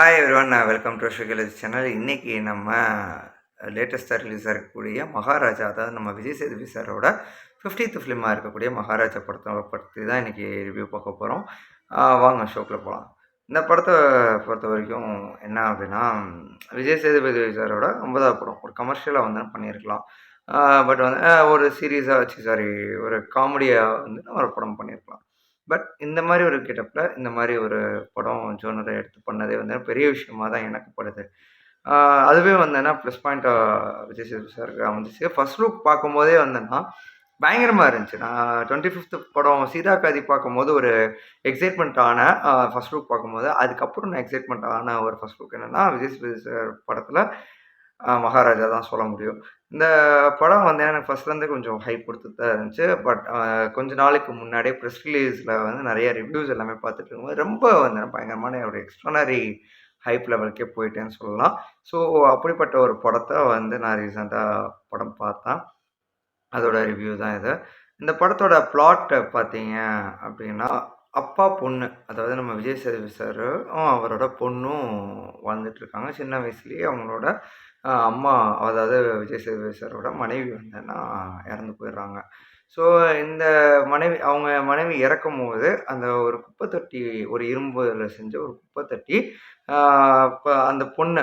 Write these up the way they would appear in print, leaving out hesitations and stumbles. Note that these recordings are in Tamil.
ஹாய் எவ்ரிவன், வெல்கம் டு ஷுகலஜி சேனல். இன்றைக்கி நம்ம லேட்டஸ்ட்டாக ரிலீஸ் ஆகக்கூடிய மகாராஜா, அதாவது நம்ம விஜய் சேதுபதி சாரோட 50th ஃபிலிமாக இருக்கக்கூடிய மகாராஜா படத்தை பற்றி தான் இன்றைக்கி ரிவ்யூ பார்க்க போகிறோம். வாங்க ஷோக்கில் போகலாம். இந்த படத்தை பொறுத்த வரைக்கும் என்ன அப்படின்னா, விஜய் சேதுபதி சாரோட 50வது படம். ஒரு கமர்ஷியலாக வந்து பண்ணியிருக்கலாம். பட் வந்து ஒரு சீரியஸாக ஒரு காமெடியாக வந்து ஒரு படம் பண்ணியிருக்கலாம். பட் இந்த மாரி ஒரு கெட்டப்ல, இந்த மாரி ஒரு படம் ஜோனர எடுத்து பண்ணதே வந்து பெரிய விஷயமா தான் எனக்கு படுது. ஆ அதுவே வந்தேன்னா ப்ளஸ் பாயிண்ட்டா விஜய் சேதுபதி சாருக்கு அமைஞ்சுச்சு. ஃபர்ஸ்ட் லுக் பார்க்கும்போதே வந்தேன்னா, பயங்கரமா இருந்துச்சு. நான் 25த் படம் சீதா காதி பார்க்கும்போது ஒரு எக்ஸைட்மெண்ட் ஆனேன். ஃபர்ஸ்ட் லுக் பார்க்கும்போது. அதுக்கப்புறம் நான் எக்ஸைட்மெண்ட் ஆன ஒரு ஃபர்ஸ்ட் லுக் என்னன்னா, விஜய் சேதுபதி சார் படத்துல மகாராஜா தான் சொல்ல முடியும். இந்த படம் வந்து எனக்கு ஃபர்ஸ்ட்லேருந்தே கொஞ்சம் ஹைப் குடுத்துட்டு தான் இருந்துச்சு. பட் கொஞ்ச நாளைக்கு முன்னாடியே ப்ரெஸ் ரிலீஸ்ல வந்து நெறைய ரிவ்யூஸ் எல்லாமே பார்த்துட்டு இருக்கும்போது, ரொம்ப வந்து பயங்கரமான ஒரு எக்ஸ்ட்ரானரி ஹைப் லெவலுக்கே போயிட்டேன்னு சொல்லலாம். ஸோ அப்படிப்பட்ட ஒரு படத்த வந்து நான் ரீசென்ட்டா படம் பார்த்தேன். அதோட ரிவ்யூ தான் இது. இந்த படத்தோட பிளாட் பார்த்தீங்க அப்படின்னா, அப்பா, பொண்ணு, அதாவது நம்ம விஜய் சேதுபதி சாரும், அவரோட பொண்ணும் வாழ்ந்துட்டுருக்காங்க. சின்ன வயசுலயே அவங்களோட அம்மா, அதாவது விஜய் சேதுபதி சாரோட மனைவி வந்துன்னா இறந்து போயிடுறாங்க. ஸோ இந்த அவங்க மனைவி இறக்கும்போது, அந்த ஒரு குப்பை தொட்டி, ஒரு இரும்புல செஞ்ச ஒரு குப்பை தொட்டி, ஆ இப்ப அந்த பொண்ணு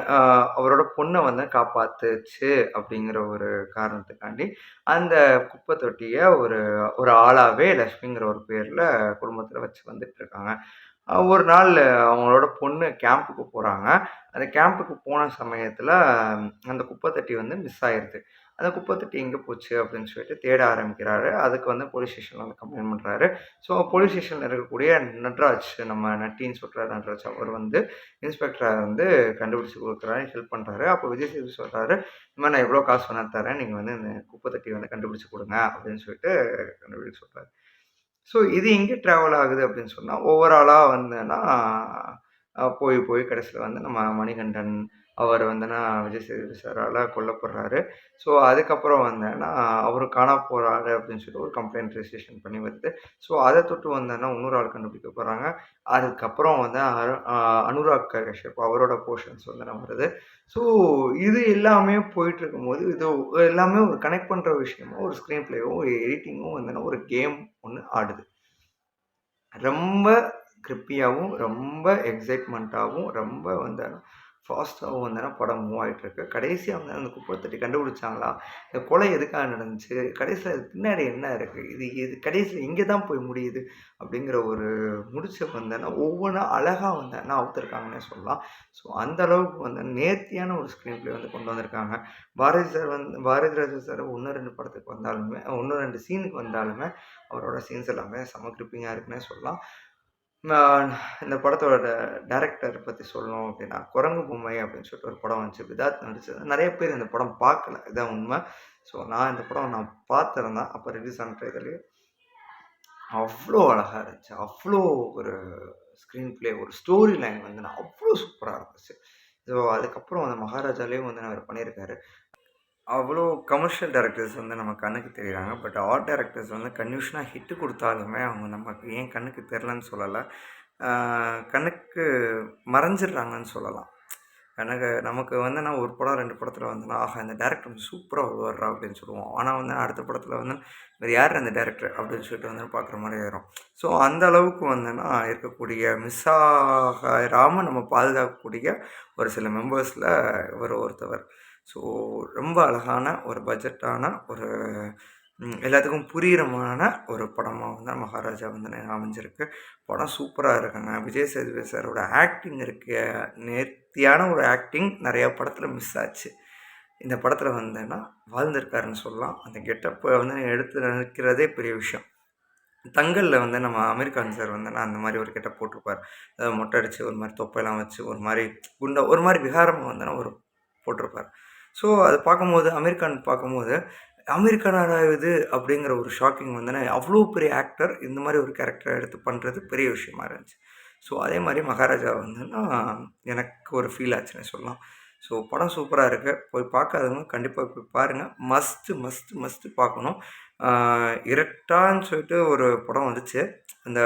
அவரோட பொண்ண வந்து காப்பாத்துச்சு அப்படிங்கிற ஒரு காரணத்துக்காண்டி, அந்த குப்பை தொட்டிய ஒரு ஒரு ஆளாவே லக்ஷ்மிங்கிற ஒரு பேர்ல குடும்பத்தில வச்சு வந்துட்டுருக்காங்க. ஒரு நாள் அவங்களோட பொண்ணு கேம்புக்கு போறாங்க. அந்த கேம்புக்கு போன சமயத்தில அந்த குப்பை தொட்டி வந்து மிஸ் ஆயிருது. அந்த குப்பை தொட்டி எங்க போச்சு அப்படின்னு சொல்லிட்டு தேட ஆரம்பிக்கிறாரு. அதுக்கு வந்து போலீஸ் ஸ்டேஷன்ல வந்து கம்ப்ளைண்ட் பண்றாரு. ஸோ போலீஸ் ஸ்டேஷன்ல இருக்கக்கூடிய நட்ராஜ், நம்ம நட்டின்னு சொல்ற நட்ராஜ், அவர் வந்து இன்ஸ்பெக்டர வந்து கண்டுபிடிச்சு குடுக்குறாரு, ஹெல்ப் பண்றாரு. அப்போ விஜய் சேதுபதி சொல்றாரு, "இந்த மாரி நான் இவ்வளோ காசு வேணா தரேன். நீங்க வந்து இந்த குப்பை தொட்டிய வந்து கண்டுபிடிச்சு குடுங்க" அப்படின்னு சொல்லிட்டு கண்டுபிடிக்க சொல்றாரு. ஸோ இது எங்கே ட்ராவல் ஆகுது அப்படின்னு சொன்னா, ஓவராலா வந்தேன்னா, போய் போய் கடைசில வந்து நம்ம மணிகண்டன் அவர் வந்துன்னா விஜய் சேதுபதி சாரால கொல்லப்படுறாரு. ஸோ அதுக்கப்புறம் வந்தேன்னா, அவரு காணாம போறாரு அப்படின்னு சொல்லிட்டு ஒரு கம்ப்ளைண்ட் ரெஜிஸ்ட்ரேஷன் பண்ணி வருது. ஸோ அத தொட்டு வந்தேன்னா, இன்னொரு ஆள் கண்டுபிடிக்க போறாங்க. அதுக்கப்புறம் வந்து அனுராக் கஷ்யப் அவரோட போர்ஷன்ஸ் வந்து வருது. ஸோ இது எல்லாமே போயிட்டுருக்கும்போது, இது எல்லாமே ஒரு கனெக்ட் பண்ற விஷயமா ஒரு ஸ்க்ரீன் பிளேவும், ஒரு எடிட்டிங்கும் வந்துன்னா ஒரு கேம் ஒண்ணு ஆடுது. ரொம்ப கிரிப்பியாவும், ரொம்ப எக்ஸைட்மென்ட்டாவும், ரொம்ப வந்து ஃபாஸ்ட்டாவும் வந்து படம் மூவ் ஆயிட்டுருக்கு. கடைசியா வந்து அந்த குப்பை தொட்டி கண்டுபிடிச்சாங்களா? இந்த கொலை எதுக்காக நடந்துச்சு? கடைசில அது பின்னாடி என்ன இருக்கு? இது இது கடைசில எங்க தான் போய் முடியுது? அப்படிங்கிற ஒரு முடிச்ச வந்தேன்னா, ஒவ்வொன்னா அழகா வந்தேன்னா அவுத்துருக்காங்கன்னே சொல்லலாம். ஸோ அந்த அளவுக்கு வந்து நேர்த்தியான ஒரு ஸ்க்ரீன் பிளே வந்து கொண்டு வந்திருக்காங்க. பாரதி ராஜா சார் 1, 2 படத்துக்கு வந்தாலுமே 1, 2 சீனுக்கு வந்தாலுமே, அவரோட சீன்ஸ் எல்லாமே செம கிரிப்பிங்கா இருக்குன்னே சொல்லலாம். நான் இந்த படத்தோட டைரக்டர் பத்தி சொல்லணும் அப்படின்னா, குரங்கு பொம்மை அப்படின்னு சொல்லிட்டு ஒரு படம் வந்துச்சு. விதார்த் நடிச்சது. நெறைய பேர் இந்த படம் பார்க்கல. இதான் உண்ம. ஸோ நான் இந்த படம் பார்த்திருந்தேன். அப்ப ரிலீஸ் ஆன ட்ரெய்லர்லயே. அவ்ளோ அழகா இருந்துச்சு. அவ்ளோ ஒரு ஸ்க்ரீன் பிளே, ஒரு ஸ்டோரி லைன் வந்து அவ்ளோ சூப்பரா இருந்துச்சு. ஸோ அதுக்கப்புறம் அந்த மகாராஜாலயும் வந்து அவரு பண்ணியிருக்காரு. அவ்வளோ கமர்ஷியல் டைரக்டர்ஸ் வந்து நம்ம கண்ணுக்கு தெரியிறாங்க. பட் ஆர்ட் டைரக்டர்ஸ் வந்து கன்டினியூஷனா ஹிட் குடுத்தாலுமே, அவங்க நமக்கு ஏன் கண்ணுக்கு தெரிலன்னு சொல்லல. ஆ கண்ணுக்கு மறைஞ்சிடுறாங்கன்னு சொல்லலாம். எனக்கு நமக்கு வந்துனா ஒரு படம் 2 படத்துல வந்துனா, ஆஹா! இந்த டைரக்டர் வந்து சூப்பரா வருவார்றா அப்படின்னு சொல்லுவோம். ஆனா வந்து அடுத்த படத்துல வந்து, இவரு யார்ரா இந்த டைரக்டர் அப்படின்னு சொல்லிட்டு வந்து பார்க்குற மாரி ஆயிரும். ஸோ அந்த அளவுக்கு வந்துனா இருக்கக்கூடிய மிஸ் ஆகாம நம்ம பாதுகாக்கக்கூடிய ஒரு சில மெம்பர்ஸ்ல இவரு ஒருத்தவர். ஸோ ரொம்ப அழகான ஒரு பட்ஜெட்டான ஒரு எல்லாத்துக்கும் புரியிறமான ஒரு படமா வந்து மகாராஜா வந்து அமைஞ்சிருக்கு. படம் சூப்பரா இருக்குங்க. விஜய் சேதுபதி சாரோட ஆக்டிங் இருக்கு. நேர்த்தியான ஒரு ஆக்டிங் நெறைய படத்துல மிஸ் ஆச்சு. இந்த படத்துல வந்துன்னா வாழ்ந்திருக்காருன்னு சொல்லலாம். அந்த கெட்டப்ப வந்து எடுத்து நிற்கிறதே பெரிய விஷயம். தங்கல்ல வந்து நம்ம அமீர் கான் சார் வந்துன்னா அந்த மாரி ஒரு கெட்டப் போட்டிருப்பாரு. மொட்டை அடிச்சு ஒரு மாரி தொப்பையெல்லாம் வச்சு ஒரு மாரி குண்டா ஒரு மாரி விகாரமா வந்துன்னா ஒரு போட்டிருப்பாரு. ஸோ அத பார்க்கும்போது அமீர் கான் பார்க்கும்போது, "அமீர் கானாடா இது?" அப்படிங்கிற ஒரு ஷாக்கிங் வந்துன்னா, அவ்ளோ பெரிய ஆக்டர் இந்த மாரி ஒரு கேரக்டர எடுத்து பண்றது பெரிய விஷயமா இருந்துச்சு. ஸோ அதே மாரி மகாராஜா வந்துன்னா எனக்கு ஒரு ஃபீல் ஆச்சுன்னே சொல்லலாம். ஸோ படம் சூப்பரா இருக்கு. போய் பார்க்காதவங்க கண்டிப்பா போய் பாருங்க. மஸ்ட்டு, மஸ்ட்டு, மஸ்ட்டு பார்க்கணும். இரட்டான்னு சொல்லிட்டு ஒரு படம் வந்துச்சு. அந்த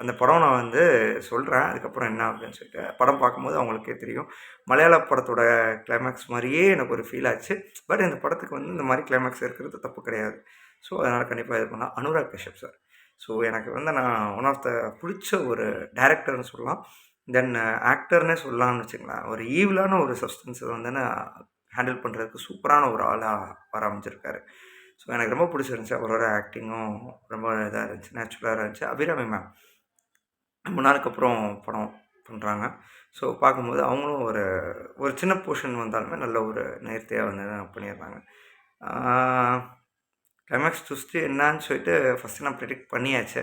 அந்த படம் நான் வந்து சொல்கிறேன் அதுக்கப்புறம் என்ன அப்படின்னு சொல்லிட்டு. படம் பார்க்கும்போது அவங்களுக்கே தெரியும். மலையாள படத்தோட கிளைமேக்ஸ் மாதிரியே எனக்கு ஒரு ஃபீல் ஆச்சு. பட் இந்த படத்துக்கு வந்து இந்த மாதிரி கிளைமேக்ஸ் இருக்கிறது தப்பு கிடையாது. ஸோ அதனால் கண்டிப்பாக இது பண்ணலாம். அனுராக் கஷ்யப் சார். ஸோ எனக்கு வந்து நான் ஒன் ஆஃப் த பிடிச்ச ஒரு டைரக்டர்னு சொல்லலாம். தென் ஆக்டர்னே சொல்லலாம்னு வச்சுக்கங்களேன். ஒரு ஈவிலான ஒரு சப்ஸ்டன்ஸை வந்து நான் ஹேண்டில் பண்ணுறதுக்கு சூப்பரான ஒரு ஆளாக வர அமைஞ்சிருக்காரு. ஸோ எனக்கு ரொம்ப பிடிச்சிருந்துச்சி. அவரோட ஆக்டிங்கும் ரொம்ப இதாக இருந்துச்சு, நேச்சுரலாக இருந்துச்சு. அபிராமி மேம் ரொம்ப நாளுக்கு அப்புறம் படம் பண்ணுறாங்க. ஸோ பார்க்கும்போது அவங்களும் ஒரு ஒரு சின்ன போர்ஷன் வந்தாலுமே நல்ல ஒரு நேர்த்தியாக வந்து பண்ணியிருந்தாங்க. கிளைமேக்ஸ் ட்விஸ்ட்டு என்னான்னு சொல்லிட்டு ஃபஸ்ட்டு நான் ப்ரிடிக்ட் பண்ணியாச்சு.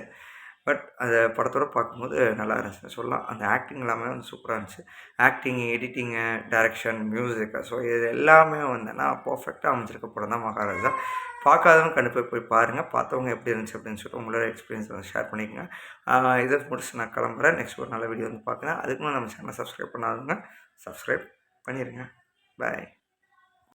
பட் அதை படத்தோட பார்க்கும்போது நல்லா இருந்துச்சுன்னு சொல்லலாம். அந்த ஆக்டிங் எல்லாமே வந்து சூப்பராக இருந்துச்சு. ஆக்டிங்கு, எடிட்டிங்கு, டைரக்ஷன், மியூசிக்கு ஸோ இது எல்லாமே வந்துன்னா பர்ஃபெக்டாக அமைஞ்சிருக்க படம் தான் மகாராஜா. பார்க்காதவங்க கண்டிப்பாக போய் பாருங்கள். பார்த்தவங்க எப்படி இருந்துச்சு அப்படின்னு சொல்லிட்டு உங்களோட எக்ஸ்பீரியன்ஸ் வந்து ஷேர் பண்ணிக்கங்க. இதை முடிச்சு நான் கிளம்புறேன். நெக்ஸ்ட் ஒரு நல்ல வீடியோ வந்து பார்க்குறேன். அதுக்கு முன்னாடி நம்ம சேனலை சப்ஸ்கிரைப் பண்ணாதவங்க சப்ஸ்கிரைப் பண்ணிடுங்க. பாய்.